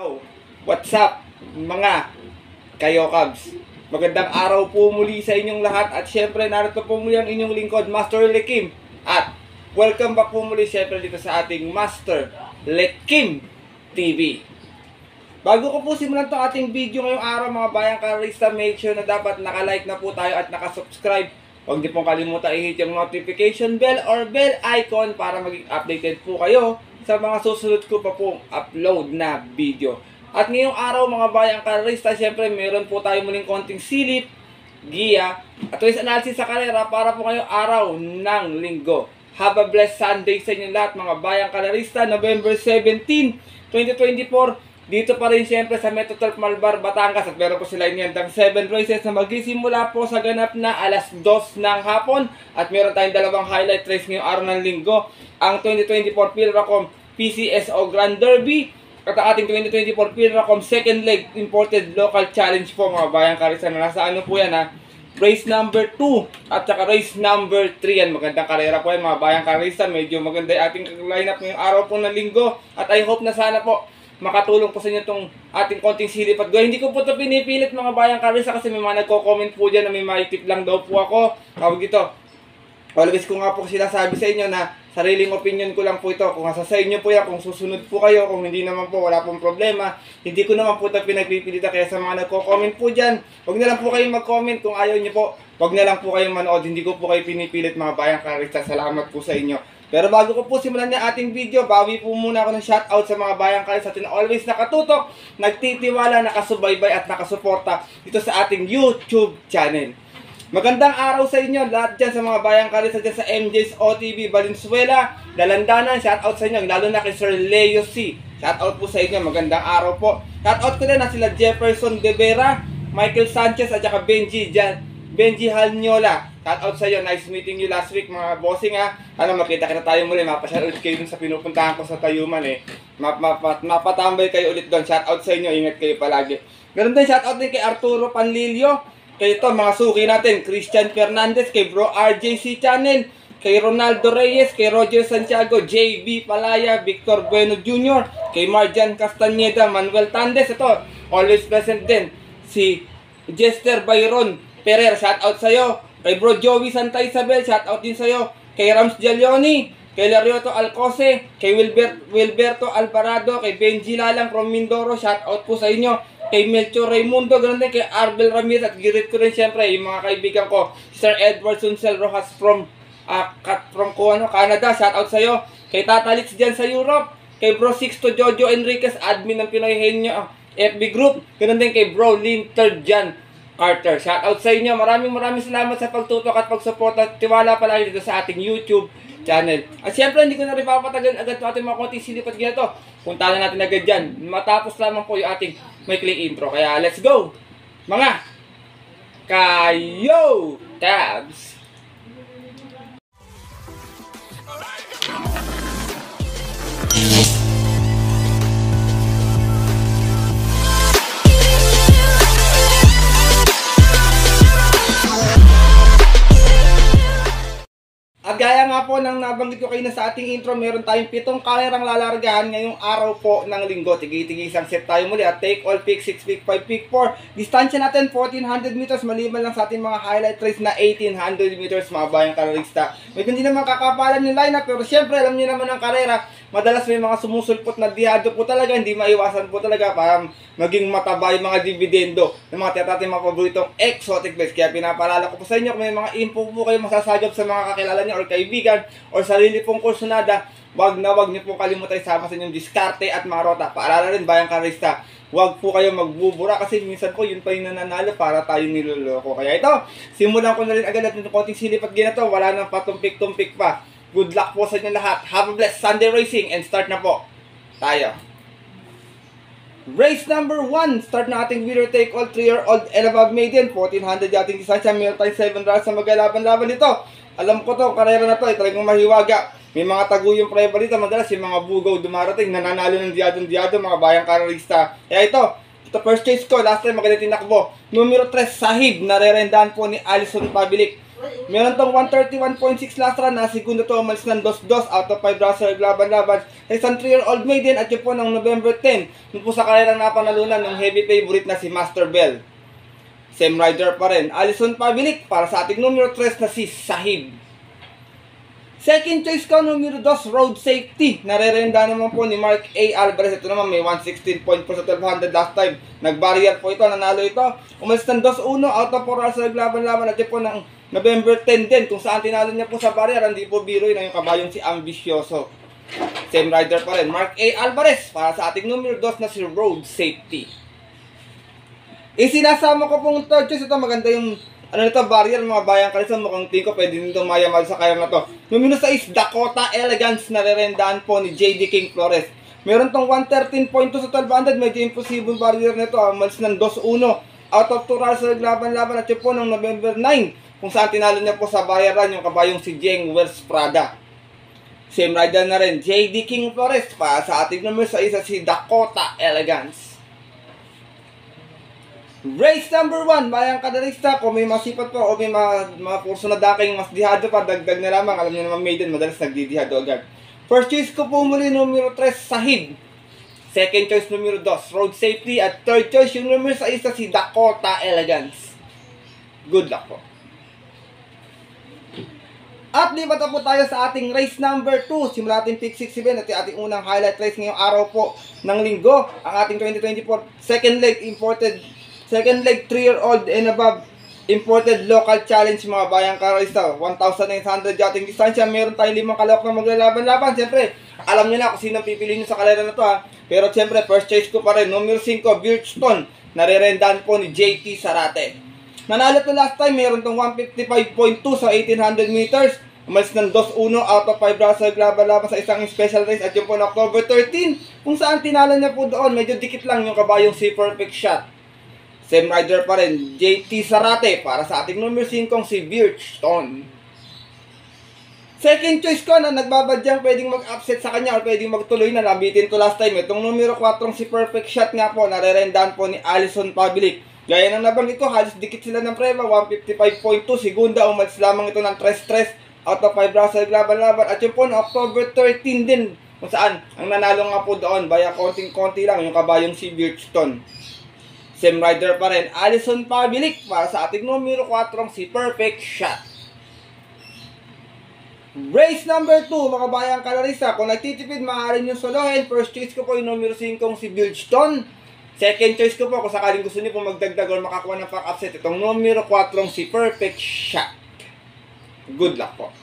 Oh, what's up mga Kayokabs? Magandang araw po muli sa inyong lahat at syempre narito po muli ang inyong lingkod, Master Lekim. At welcome back po muli syempre dito sa ating Master Lekim TV. Bago ko po simulan itong ating video ngayong araw mga bayang karista, make sure na dapat nakalike na po tayo at nakasubscribe. Huwag niyo pong kalimutan i-hit yung notification bell or bell icon para maging updated po kayo sa mga susunod ko pa pong upload na video. At ngayong araw mga bayang karista, syempre meron po tayo muling konting silip, giya, at ways analysis sa karera para po ngayong araw ng linggo. Have a blessed Sunday sa inyo lahat mga bayang karista, November 17, 2024. Dito pa rin syempre sa Metro Turf Malbar, Batangas at meron po sila iniyandang 7 races na magsisimula po sa ganap na alas 2 ng hapon at meron tayong dalawang highlight race ngayong araw ng linggo, ang 2024 Philracom PCSO Grand Derby at ang ating 2024 Philracom second leg imported local challenge po mga bayang karisa na nasa ano po yan ha, race number 2 at saka race number 3 yan. Magandang karera po yan mga bayang karisa, medyo maganda yung ating lineup ngayong araw po ng linggo at I hope na sana po makatulong po sa inyo itong ating konting silip at go. Hindi ko po ito pinipilit mga bayang karisa kasi may mga nagko-comment po dyan na may maitip lang daw po ako. Tawag ito. Always ko nga po sinasabi sa inyo na sariling opinion ko lang po ito. Kung nasa sa inyo po yan, kung susunod po kayo, kung hindi naman po, wala pong problema. Hindi ko naman po ito pinagpipilita kaya sa mga nagko-comment po dyan. Huwag na lang po kayong mag-comment kung ayaw nyo po. Huwag na lang po kayong manood. Hindi ko po kayo pinipilit mga bayang karisa. Salamat po sa inyo. Pero bago ko po simulan ng ating video, bawi po muna ako ng shoutout sa mga bayang karisa na always nakatutok, nagtitiwala, nakasubaybay at nakasuporta dito sa ating YouTube channel. Magandang araw sa inyo lahat dyan sa mga bayang karisa dyan sa MJ's OTV Valenzuela, Dalandanan, shoutout sa inyo, lalo na kay Sir Leo C. Shoutout po sa inyo, magandang araw po. Shoutout ko din na sila Jefferson De Vera, Michael Sanchez at saka Benji Halnyola. Shoutout sa iyo, nice meeting you last week mga bossing ha. Ano, makita kita tayo muli, mapasyal ulit kayo dun sa pinupuntahan ko sa Tayuman eh. Mapatambay kayo ulit doon. Shoutout sa inyo, ingat kayo palagi. Ganun din, shoutout din kay Arturo Panlilio. Kay ito, mga suki natin, Christian Fernandez, kay Bro RJC Channel, kay Ronaldo Reyes, kay Roger Santiago, JB Palaya, Victor Bueno Jr., kay Marjan Castañeda, Manuel Tandes. Ito, always present din. Si Jester Byron Pereira, shoutout sa iyo. Kay Bro Joey Santa Isabel, shoutout din sa'yo. Kay Rams Gialioni, kay Larioto Alcose, kay Wilberto Alvarado, kay Benji Lalang from Mindoro, shoutout po sa inyo. Kay Melchor Raimundo, ganoon din kay Arbel Ramirez at girit ko rin siyempre yung mga kaibigan ko. Sir Edward Suncel Rojas from Canada, shoutout sa'yo. Kay Tatalix dyan sa Europe, kay Bro Sixto Jojo Enriquez, admin ng Pinoy Henyo FB Group, ganoon din kay Bro Linter Jan Carter. Shoutout sa inyo. Maraming salamat sa pagtutok at pagsupport at tiwala palagi dito sa ating YouTube channel. At syempre, hindi ko na rin papatagal agad ng ating mga konting silip at ganito. Punta na natin agad dyan. Matapos lamang po yung ating maikling intro. Kaya, let's go! Mga Kayokabs! At gaya nga po ng nabanggit ko kayo na sa ating intro, meron tayong 7 kalerang lalargahan ngayong araw po ng linggo. Tigi-tigi isang set tayo muli at take all pick, 6 pick, 5 pick, 4. Distansya natin 1400 meters maliban lang sa ating mga highlight race na 1800 meters mga bayang karerista. Medyo hindi naman kakapalan yung lineup pero syempre alam niyo naman ang karera, madalas may mga sumusulpot na dihado po talaga, hindi maiwasan po talaga para maging mataba yung mga dividendo ng mga tiyatating mga paboritong exotic bets. Kaya pinapaalala ko po sa inyo kung may mga info po kayo masasagap sa mga kakilala niyo or kaibigan or sarili pong kursunada, wag niyo po kalimutan isama sa inyong diskarte at mga rota. Paalala rin bayang karista, wag po kayo magbubura kasi minsan po yun pa yung nananalo para tayo niloloko. Kaya ito, simulan ko na rin agad natin ng konting silip at ginato, wala nang patumpik-tumpik pa. Good luck po sa inyo lahat. Have a blessed Sunday racing and start na po tayo. Race number 1, start na ating winner take all 3-year-old and above maiden. 1400 ating distansya, meron tayong 7 rounds na maglalaban-laban dito. Alam ko to, karera na to, talagang mahiwaga. May mga taguyong preba dito, madalas yung mga bugaw dumarating, nananalo ng diyadong-diyado, mga bayang karerista. Kaya ito first choice ko, last time maganda tinakbo. Numero 3, Sahib, narerendahan po ni Alison Pabilik. Meron tong 131.6 last run na segundo to umalis ng 2-2 out of 5 racer laban-laban sa isang 3-year-old maiden at yun po ng November 10 yun po sa kalerang napanalunan ng heavy favorite na si Master Bell. Same rider pa rin, Alison Pabilik para sa ating numero 3 na si Sahib. Second choice ko, numero 2, Road Safety. Narerenda naman po ni Mark A. Alvarez. Ito naman may 116 point po sa 1200 last time. Nag-barrier po ito, nanalo ito. Umalis ng 2-1 out of 4 hours sa laban-laban at yun po ng November 10 din. Kung saan tinalo niya po sa barrier, hindi po biro yun yung kabayong si Ambisyoso. Same rider pa rin, Mark A. Alvarez para sa ating numero 2 na si Road Safety. Isinasama ko pong third choice. Ito maganda yung barrier, mga bayang kalisan, mukhang tingin ko pwede nito mayamal sa kayang na to. Numero 6, Dakota Elegance, narerendaan po ni JD King Flores. Meron tong 113.2 sa 1200, medyo imposible barrier nito. Malis ng 2-1 out of 2 hours sa laban-laban at yun po ng November 9, kung saan tinalo niya po sa barrier run yung kabayong si Jeng Wells Prada. Same rider na rin, JD King Flores para sa ating numero 6 si Dakota Elegance. Race number 1, bayang kadarista, kung may masipat pa o may mga kurso na daking mas dihado pa, dagdag na lamang. Alam niyo naman maiden, madalas nagdidihado agad. First choice ko po muli, numero 3, Sahib. Second choice, numero 2, Road Safety. At third choice, yung numero 6 si Dakota Elegance. Good luck po. At lipat na po tayo sa ating race number 2. Simula ating pick 6 event at ating unang highlight race ngayong araw po ng linggo. Ang ating 2024 second leg 3-year-old and above imported local challenge, mga bayang karista. 1,900 ating distansya. Meron tayong 5 kalawak na maglalaban-laban. Siyempre, alam niyo na kung sino pipiliin nyo sa kalera na to, ha. Pero siyempre, first choice ko pa rin, numero 5, Birchton. Narerendaan po ni JT Sarate. Nanalo to last time, meron tong 155.2 sa 1800 meters. Umalis ng 2-1 out of 5 racer laban-laban sa isang special race at yun po na October 13, kung saan tinalo niya po doon. Medyo dikit lang yung kabayong si Perfect Shot. Same rider pa rin, JT Sarate para sa ating numero 5 si Birchton. Second choice ko na nagbabadyang pwedeng mag-upset sa kanya o pwedeng magtuloy na, nabitin ko last time. Itong numero 4 si Perfect Shot nga po, narerendaan po ni Alison Pabilik. Gaya ng nabanggit ko, halos dikit sila ng prema, 155.2. Segunda, umalis lamang ito ng 3-3 out of 5 racer laban-laban. At yun po na October 13 din, kung saan ang nanalo nga po doon, baya konting-konti lang yung kabayong si Birchton. Same rider pa rin, Alison Pabilik para sa ating numero 4 si Perfect Shot. Race number 2, mga bayang kalarista. Kung nagtitipid, maaaring yung solohin. First choice ko po yung numero 5 si Birchton. Second choice ko po, kung sakaling gusto niyo po magdagdag o makakuha ng pack-upset, itong numero 4 si Perfect Shot. Good luck po.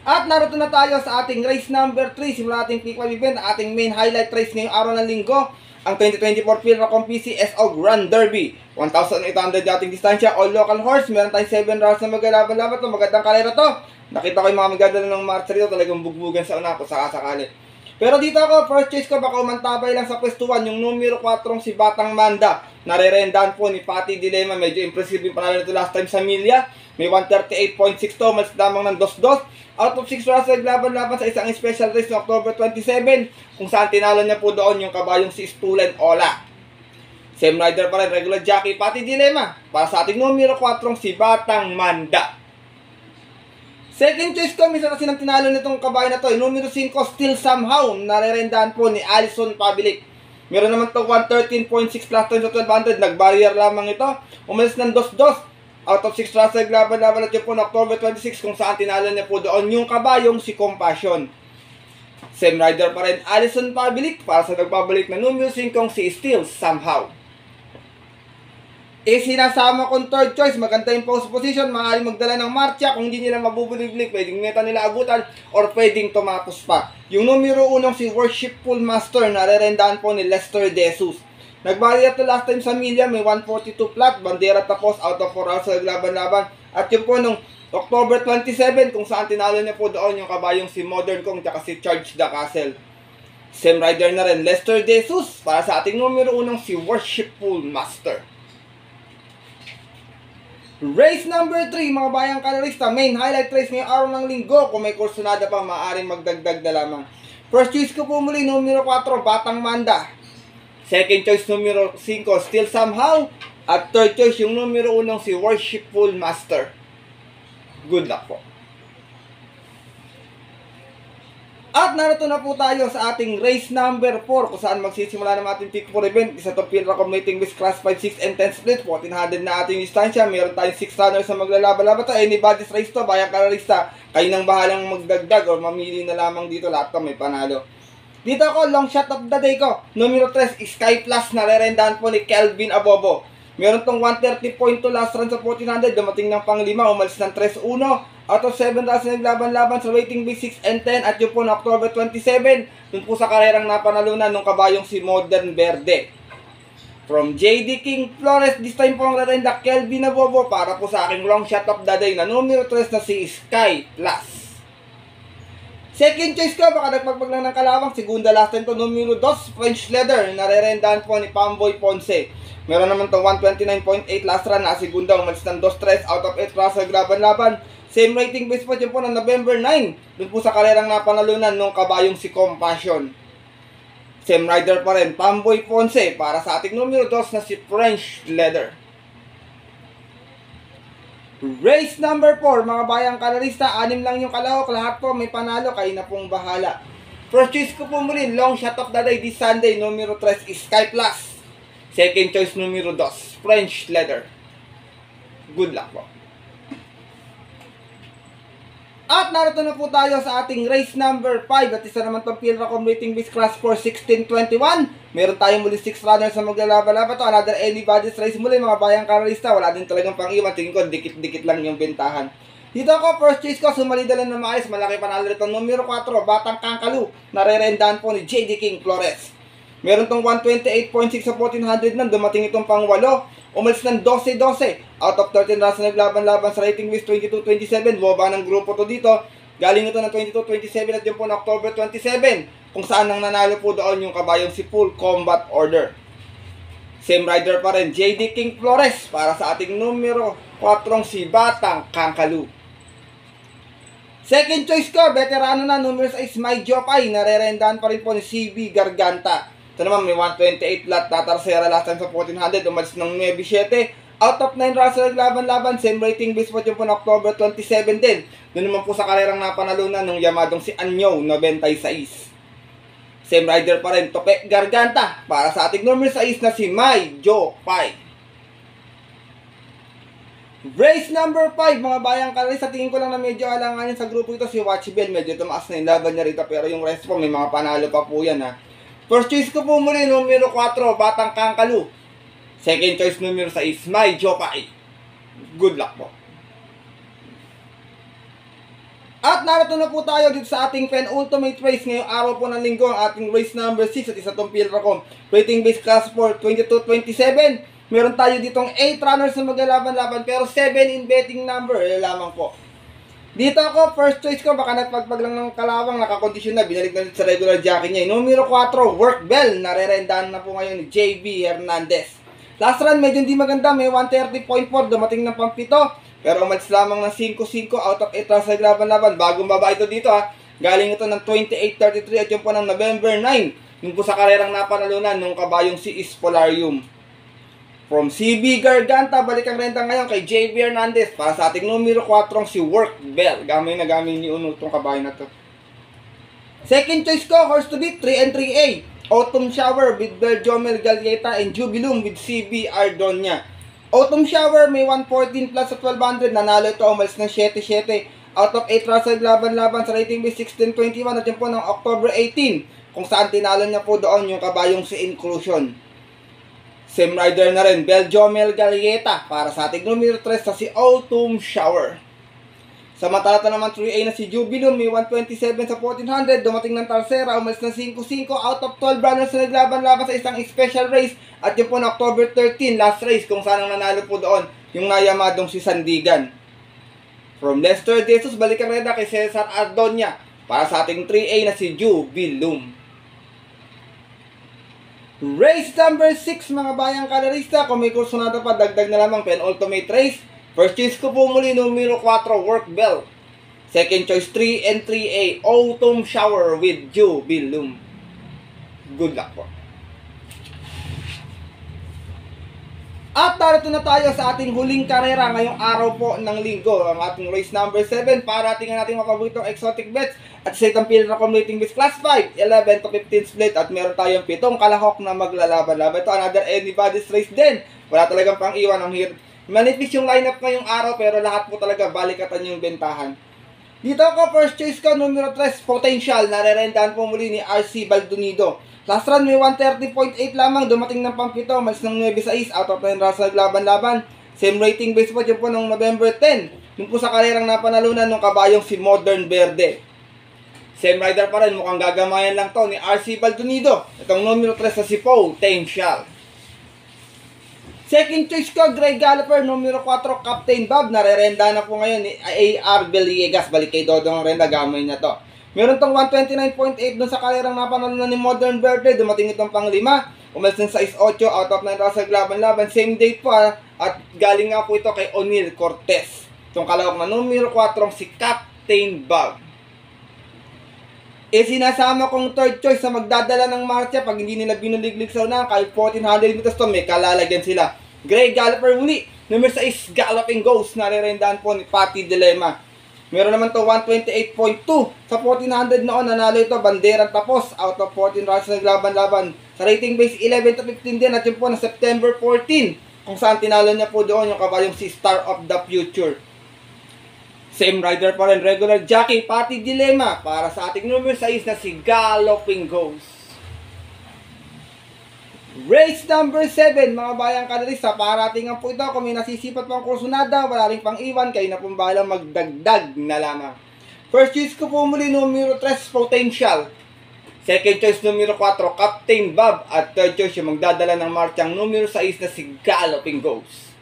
At naroto na tayo sa ating race number 3. Simula ating pick 5 event, ating main highlight race ngayong araw ng linggo. Ang 2024 Philracom PCSO Grand Derby. 1,800 dating distansya, all local horse. Meron tayong 7 rounds na maglalaban-laban to. Magandang kalera to. Nakita ko yung mga magdadala ng marcha rito, talagang bugbugan sa una ko sa sakali. Pero dito ako, first choice ko, baka umantabay lang sa pwestuhan, yung numero 4 si Batang Manda. Narerendaan po ni Patty Dilema. Medyo impressive yung panalo nito last time sa Milya. May 138.6 to, mas lamang ng 2-2. Out of 6 rounds laban-laban sa isang special race ng October 27, kung saan tinalo niya po doon yung kabayong si Stulen Ola. Same rider pa rin, regular jockey Patty Dilema para sa ating numero 4 si Batang Manda. Second choice ko, minsan kasi nang tinalo nitong kabayo na to, yung numero 5 Still Somehow, narerendaan po ni Alison Pabilik. Meron naman to 113.6 last time sa 1200, nag-barrier lamang ito. Umalis ng 2-2 out of 6 racer laban-laban at yun po na October 26, kung saan tinalo niya po doon yung kabayong si Compassion. Same rider pa rin, Alison Pabilik para sa nagpabalik na numero 5 si Still Somehow. Sinasama kong third choice, maganda yung post position, maaaring magdala ng marcha. Kung hindi nila mabubuliblik, pwedeng meta nila abutan or pwedeng tumapos pa. Yung numero 1 si Worshipful Master, narerendaan po ni Lester De Jesus. Nagbali ito last time sa Milya, may 142 flat, bandera tapos out of 4 hours sa laban-laban. At yun po nung October 27, kung saan tinalo niya po doon yung kabayong si Modern Kong at si Charge the Castle. Same rider na rin, Lester De Jesus para sa ating numero 1 si Worshipful Master. Race number 3, mga bayang kalorista, main highlight race ngayong araw ng linggo. Kung may kursunada pa, maaaring magdagdag na lamang. First choice ko po muli, numero 4, Batang Manda. Second choice, numero 5, Still Somehow. At third choice, yung numero 1 si Worshipful Master. Good luck po. At narito na po tayo sa ating race number 4 kung saan magsisimula ng ating pick 4 event. Isa itong field accommodating with class 5, 6, and 10 split. 1400 na ating distansya. Meron tayong 6 runners na maglalaban-laban to. Anybody's race to, bayang karalista. Kayo nang bahalang magdagdag o mamili na lamang dito. Lahat to may panalo. Dito ako, long shot of the day ko. Numero 3, Sky Plus. Narerendahan po ni Kelvin Abobo. Meron tong 130.2 last run sa 1400. Dumating ng pang 5. Umalis ng 3-1. Out of 7 runs na naglaban-laban sa rating base 6 and 10 at yun po na October 27, dun po sa karerang napanalunan ng kabayong si Modern Verde. From JD King Flores, this time po ang rerenda Kelvin Abobo para po sa aking long shot of the day na numero 3 na si Sky Plus. Second choice ko, baka nagpagpag lang ng kalawang, segunda last time to, numero 2, French Leather, narerendahan po ni Pamboy Ponce. Meron naman to 129.8 last run na segunda, umalis ng 2-3 out of 8 runs sa laban-laban. Same rating base po dyan po ng November 9. Doon po sa karerang napanalunan nung kabayong si Compassion. Same rider pa rin, Pamboy Ponce para sa ating numero 2 na si French Leather. Race number 4, mga bayang kalarista, 6 lang yung kalahok, lahat po may panalo, kayo na pong bahala. First choice ko po muli, long shot of the day this Sunday, numero 3 is Sky Plus. Second choice, numero 2, French Leather. Good luck po. At narito na po tayo sa ating race number 5 at isa naman itong field accommodating base class for 1621. Meron tayong muli 6 runners na maglalaban-laban to. Another anybody's race muli mga bayang karalista. Wala din talagang pang-iwan. Tingin ko dikit-dikit lang yung bentahan. Dito ako, first choice ko, sumalidalan na maayos. Malaki panalo rito. Numero 4, Batang Kangkalu. Narerendahan po ni JD King Flores. Meron tong 128.6 sa 1400 nang dumating itong pang 8. Umalis ng 12-12. Out of 13 runs na naglaban-laban sa rating base 22-27. Boba ng grupo to dito. Galing ito ng 22-27 at yun po na October 27. Kung saan nang nanalo po doon yung kabayong si Full Combat Order. Same rider pa rin, JD King Flores para sa ating numero 4 si Batang Kangkalu. Second choice ko, veterano na, numero 6 My Jopay. Narerendahan pa rin po ni CB Garganta. Ito naman may 128 lot, tatarsera last time sa 1400, umalis ng 9-7. Out of 9 runs na naglaban-laban, same rating base po dyan po na October 27 din. Doon naman po sa karerang napanalunan ng Yamadong si Anyo, 96. Same rider pa rin, Tope Garganta, para sa ating numero 6 na si My Jopay. Race number 5, mga bayang kalis, sa tingin ko lang na medyo alanganin sa grupo ito si Watch Bell. Medyo tumaas na yung laban niya rito, pero yung rest po may mga panalo pa po yan ha. First choice ko po muli, numero 4, Batang Kangkalu. Second choice, numero 6, My Jopay. Good luck po. At narito na po tayo dito sa ating penultimate race ngayong araw po ng linggo, ang ating race number 6 at isa itong Pilracom. Rating base class for 22-27. Meron tayo ditong 8 runners na maglalaban-laban pero 7 in betting number. Lamang po. Dito ako, first choice ko, baka nagpagpag lang ng kalawang, nakakondisyon na, binalik na sa regular jockey niya. Numero 4, Work Bell, narerendahan na po ngayon ni JB Hernandez. Last run, medyo hindi maganda, may 130.4, dumating ng pampito, pero umalis lamang ng 5-5 out of 8 runs sa laban-laban. Bagong baba ito dito ha, galing ito ng 28-33 at yun po ng November 9, yun po sa karerang napanalunan nung kabayong si Ispolarium. From CB Garganta, balik ang renta ngayon kay JB Hernandez para sa ating numero 4 si Work Bell. Gamay na gamay ni Uno itong kabayo na to. Second choice ko, horse to beat, 3 and 3A. Autumn Shower with Beljomel Gallieta and Jubilum with CB Ardonia. Autumn Shower may 114 plus sa 1200. Nanalo ito, umalis ng 7-7. Out of 8 runs laban-laban sa rating base 16-21 at yun po ng October 18. Kung saan tinalo niya po doon yung kabayong si Inclusion. Same rider na rin, Beljomel Gallieta para sa ating numero 3 sa si Autumn Shower. Samantala naman 3A na si Jubilum, may 127 sa 1400, dumating ng Tarsera, umalis ng 5-5 out of 12 runners na naglaban-laban sa isang special race at yun po na October 13, last race kung saan ang nanalo po doon yung nayamadong si Sandigan. From Lester Jesus, balikan rin na kay Cesar Ardonia para sa ating 3A na si Jubilum. Race number 6, mga bayang kalarista. Kung may kursunada pa, dagdag na lamang penultimate race. First choice ko po muli, numero 4, Work Bell. Second choice, 3 and 3A, Autumn Shower with Jubilum. Good luck po. At narito na tayo sa ating huling karera ngayong araw po ng linggo. Ang ating race number 7 para tingnan natin mapaboritong exotic bets at sa itang field na accumulating bets class 5, 11 to 15 split at meron tayong 7 kalahok na maglalaban-laban. Ito another anybody's race din. Wala talagang pang iwan ang hirap. Manipis yung lineup ngayong araw pero lahat po talaga balikatan yung bentahan. Dito ako, first choice ko, numero 3, Potential. Narerendahan po muli ni RC Baldonido. Last run may 130.8 lamang, dumating ng pampito, mas ng 9-6 out of 10 runs naglaban-laban. Same rating base po dyan po noong November 10. Yung po sa karerang napanalunan ng kabayong si Modern Verde. Same rider pa rin, mukhang gagamayan lang to ni RC Baldonido. Itong numero 3 sa si Potential. Second choice ko, Grey Galloper, numero 4, Captain Bob. Narerenda na po ngayon ni AR Villegas. Balik kay Dodong Renda, gamay na to. Meron tong 129.8 dun sa karerang napanalunan ni Modern Verde. Dumating itong pang 5. Umalis ng 6-8 out of 9 runs naglaban-laban. Same date po at galing nga po ito kay O'Neal Cortez. Itong kalawak na numero 4 si Captain Bob. Sinasama kong third choice sa magdadala ng marcha pag hindi nila binuliglig sa unahan. Kahit 1400 meters to, may kalalagyan sila. Grey Galloper muli. Numero 6, Galloping Ghost. Narerendahan po ni Patty Dilemma. Meron naman to 128.2. Sa 1400 noon, nanalo ito. Banderang tapos. Out of 14 runs naglaban-laban. Sa rating base, 11 to 15 din. At yun po na September 14. Kung saan tinalo niya po doon yung kabayong si Star of the Future. Same rider pa rin. Regular jockey, Patty Dilemma. Para sa ating numero 6 na si Galloping Ghost. Race number 7, mga bayang kalarista, paratingan po ito. Kung may nasisipat pang kursunada, wala rin pang iwan, kayo na pong bahalang magdagdag na lamang. First choice ko po muli, numero 3, Potential. Second choice, numero 4, Captain Bob. At third choice, yung magdadala ng marchang numero 6 na si Galloping Ghost.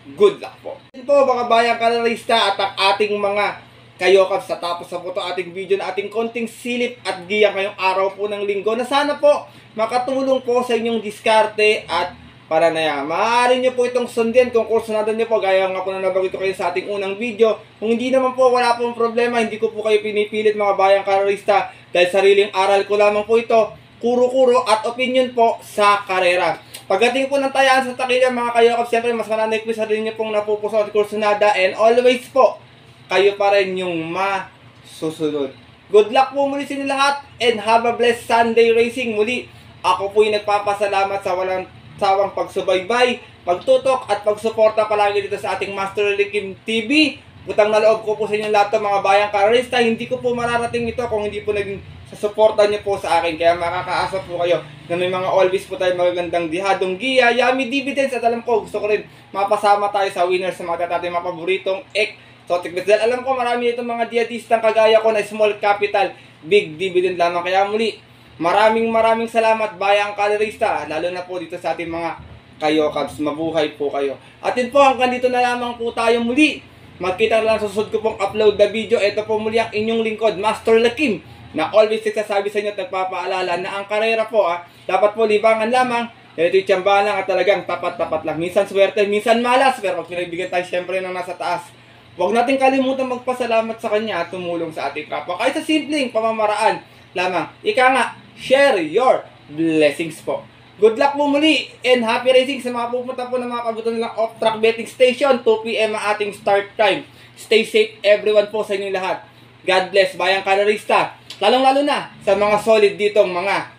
Good luck po. Ito po, mga bayang kalarista, at ang ating mga Kayokabs, sa tapos na po ito ating video na ating konting silip at giya ngayong araw po ng linggo na sana po makatulong po sa inyong diskarte at paranaya. Maaari nyo po itong sundin kung kursunado nyo po, gaya nga po na nabagito kayo sa ating unang video. Kung hindi naman po, wala pong problema, hindi ko po kayo pinipilit mga bayang karerista dahil sariling aral ko lamang po ito, kuro-kuro at opinion po sa karera. Pagdating po ng tayaan sa takila mga Kayokabs, siyempre mas mananay ko sa rin nyo pong napupuso at kursunada and always po kayo pa rin yung masusunod. Good luck po muli sa inyo lahat and have a blessed Sunday racing. Muli, ako po yung nagpapasalamat sa walang sawang pagsubaybay, pagtutok at pagsuporta palagi dito sa ating Master Likim TV. Butang na loob ko po sa inyo lahat ng mga bayang karerista. Hindi ko po mararating ito kung hindi po naging sasuporta niyo po sa akin. Kaya makakaasa po kayo na may mga always po tayo magagandang dihadong giya, yummy dividends at alam ko gusto ko rin mapasama tayo sa winners sa mga tating mga paboritong exotic bets. Dahil alam ko marami itong mga diadistang kagaya ko na small capital, big dividend lamang. Kaya muli, maraming salamat bayang kalerista, lalo na po dito sa ating mga Kayokabs. Mabuhay po kayo. At yun po, hanggang dito na lamang po tayo muli. Magkita lang sa susunod ko pong upload na video. Ito po muli ang inyong lingkod, Master Lakim, na always nagsasabi sa inyo at nagpapaalala na ang karera po dapat po libangan lamang. Ito yung tiyambahan lang at talagang tapat-tapat lang. Minsan swerte, minsan malas, pero pag pinagbigyan tayo siyempre ng nasa taas, huwag natin kalimutan magpasalamat sa Kanya at tumulong sa ating kapwa. Kahit sa simpleng pamamaraan lamang. Ika nga, share your blessings po. Good luck po muli and happy racing sa mga pupunta po ng mga kagutan ng off-track betting station. 2 PM ang ating start time. Stay safe everyone po sa inyo lahat. God bless bayang kalerista. Lalong-lalo na sa mga solid ditong mga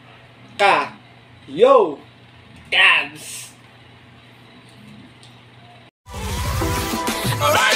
Kayokabs. Alright.